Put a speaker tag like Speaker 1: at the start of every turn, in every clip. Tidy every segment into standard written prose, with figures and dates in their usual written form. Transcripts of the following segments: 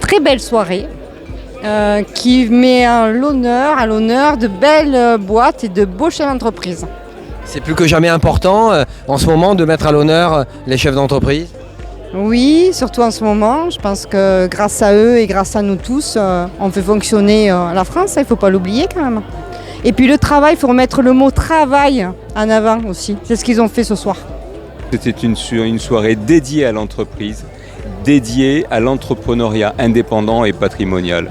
Speaker 1: très belle soirée qui met à l'honneur de belles boîtes et de beaux chefs d'entreprise.
Speaker 2: C'est plus que jamais important en ce moment de mettre à l'honneur les chefs d'entreprise.
Speaker 1: Oui, surtout en ce moment. Je pense que grâce à eux et grâce à nous tous, on fait fonctionner la France, il ne faut pas l'oublier quand même. Et puis le travail, il faut remettre le mot travail en avant aussi. C'est ce qu'ils ont fait ce soir.
Speaker 3: C'était une soirée dédiée à l'entreprise, dédiée à l'entrepreneuriat indépendant et patrimonial.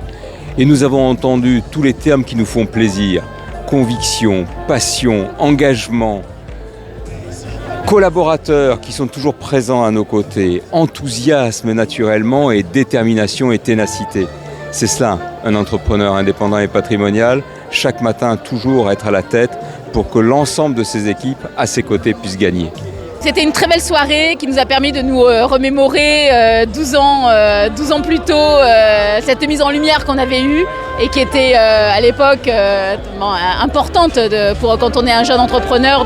Speaker 3: Et nous avons entendu tous les termes qui nous font plaisir. Conviction, passion, engagement, collaborateurs qui sont toujours présents à nos côtés, enthousiasme naturellement et détermination et ténacité. C'est cela, un entrepreneur indépendant et patrimonial, chaque matin toujours être à la tête pour que l'ensemble de ses équipes à ses côtés puissent gagner.
Speaker 4: C'était une très belle soirée qui nous a permis de nous remémorer 12 ans plus tôt cette mise en lumière qu'on avait eue et qui était à l'époque importante pour quand on est un jeune entrepreneur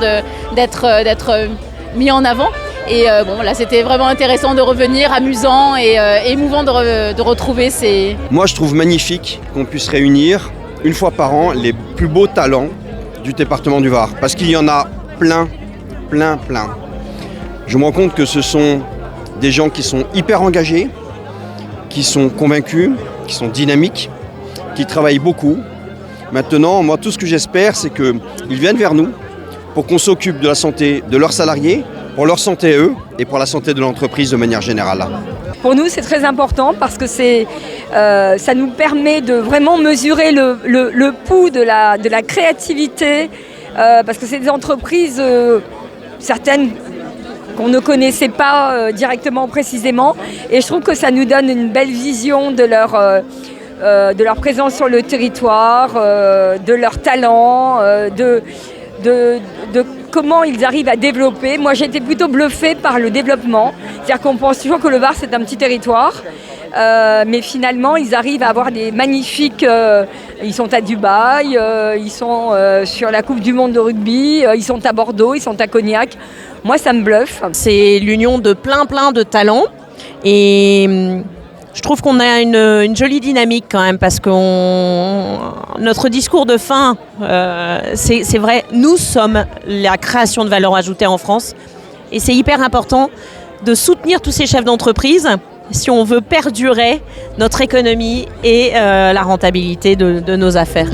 Speaker 4: d'être mis en avant. Et là c'était vraiment intéressant de revenir, amusant et émouvant de retrouver ces...
Speaker 5: Moi je trouve magnifique qu'on puisse réunir une fois par an les plus beaux talents du département du Var. Parce qu'il y en a plein. Je me rends compte que ce sont des gens qui sont hyper engagés, qui sont convaincus, qui sont dynamiques, qui travaillent beaucoup. Maintenant, moi, tout ce que j'espère, c'est qu'ils viennent vers nous pour qu'on s'occupe de la santé de leurs salariés, pour leur santé à eux et pour la santé de l'entreprise de manière générale.
Speaker 6: Pour nous, c'est très important parce que ça nous permet de vraiment mesurer le pouls de la créativité, parce que c'est des entreprises, certaines qu'on ne connaissait pas directement précisément, et je trouve que ça nous donne une belle vision de leur présence sur le territoire, de leur talent, de comment ils arrivent à développer. Moi, j'ai été plutôt bluffée par le développement. C'est-à-dire qu'on pense toujours que le Var, c'est un petit territoire. Mais finalement, ils arrivent à avoir des magnifiques... ils sont à Dubaï, ils sont sur la Coupe du Monde de rugby, ils sont à Bordeaux, ils sont à Cognac. Moi, ça me bluffe.
Speaker 7: C'est l'union de plein de talents. Et je trouve qu'on a une jolie dynamique quand même, parce que notre discours de fin, c'est vrai, nous sommes la création de valeur ajoutée en France. Et c'est hyper important de soutenir tous ces chefs d'entreprise si on veut perdurer notre économie et la rentabilité de nos affaires.